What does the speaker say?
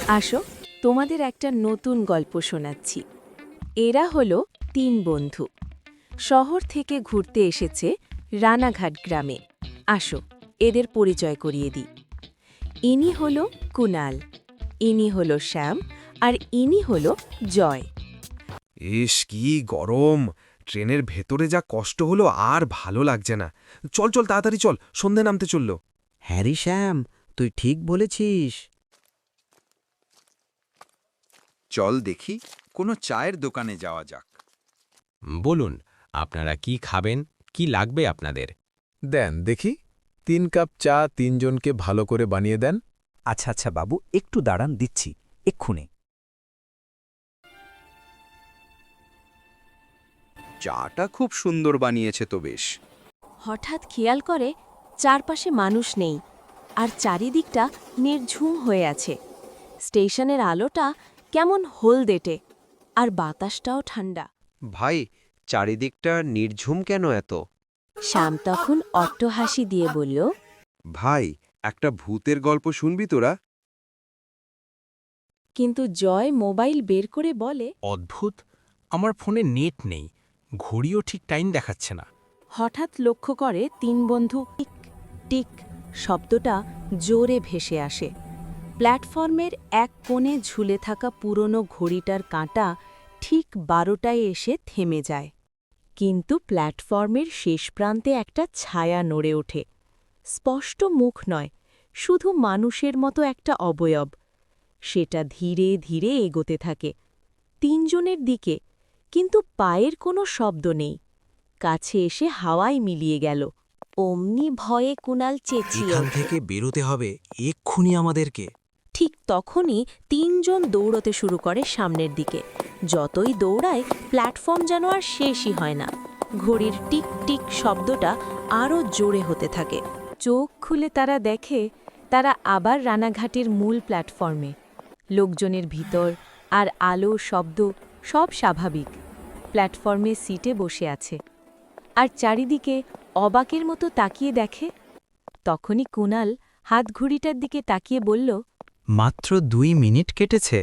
আসো, তোমাদের একটা নতুন গল্প শোনাচ্ছি। এরা হলো 3 বন্ধু। শহর থেকে ঘুরতে এসেছে রানাঘাট গ্রামে। আসো, এদের পরিচয় করিয়ে দিই। ইনি হলো কুনাল, ইনি হলো শ্যাম, আর ইনি হলো জয়। ইস কি গরম! ট্রেনের ভেতরে যা কষ্ট হলো আর ভালো লাগছে না। চল চল তাড়াতাড়ি চল, সন্ধে নামতে চলল। হ্যারি শ্যাম, তুই ঠিক বলেছিস। চল দেখি কোনো চায়ের দোকানে যাওয়া যাক। বলুন, আপনারা কি খাবেন, কি লাগবে আপনাদের? দেন দেখি 3 কাপ চা 3 জনকে ভালো করে বানিয়ে দেন। আচ্ছা আচ্ছা বাবু, একটু দাঁড়ান, দিচ্ছি এক্ষুনি। চাটা খুব সুন্দর বানিয়েছে তো বেশ। হঠাৎ খেয়াল করে চারপাশে মানুষ নেই, আর চারিদিকটা নির্ঝুম হয়ে আছে। স্টেশনের আলোটা কেমন হলদেটে, আর বাতাসটাও ঠান্ডা। ভাই, চারিদিকটা নির্ঝুম কেন এত? শ্যাম তখন অট্টহাসি দিয়ে বলল, ভাই, একটা ভূতের গল্প শুনবি তোরা? কিন্তু জয় মোবাইল বের করে বলে। অদ্ভুত, আমার ফোনে নেট নেই, ঘড়িও ঠিক টাইম দেখাচ্ছে না। হঠাৎ লক্ষ্য করে 3 বন্ধু টিক টিক শব্দটা জোরে ভেসে আসে। প্ল্যাটফর্মের এক কোণে ঝুলে থাকা পুরনো ঘড়িটার কাঁটা ঠিক 12টায় এসে থেমে যায়। কিন্তু প্ল্যাটফর্মের শেষ প্রান্তে একটা ছায়া নড়ে ওঠে। স্পষ্ট মুখ নয়, শুধু মানুষের মতো একটা অবয়ব। সেটা ধীরে ধীরে এগোতে থাকে 3 জনের দিকে, কিন্তু পায়ের কোনো শব্দ নেই। কাছে এসে হাওয়ায় মিলিয়ে গেল। অমনি ভয়ে কুনাল চেঁচিয়ে এখান ওঠে। থেকে বেরোতে হবে এক্ষুনি আমাদেরকে। ঠিক তখনই 3 জন দৌড়তে শুরু করে সামনের দিকে। যতই দৌড়ায়, প্ল্যাটফর্ম যেন আর শেষই হয় না। ঘড়ির টিক টিক শব্দটা আরও জোরে হতে থাকে। চোখ খুলে তারা দেখে তারা আবার রানাঘাটের মূল প্ল্যাটফর্মে। লোকজনের ভিতর আর আলো, শব্দ সব স্বাভাবিক। প্ল্যাটফর্মে সিটে বসে আছে, আর চারিদিকে অবাকের মতো তাকিয়ে দেখে। তখনই কুনাল হাতঘড়িটার দিকে তাকিয়ে বলল, মাত্র 2 মিনিট কেটেছে।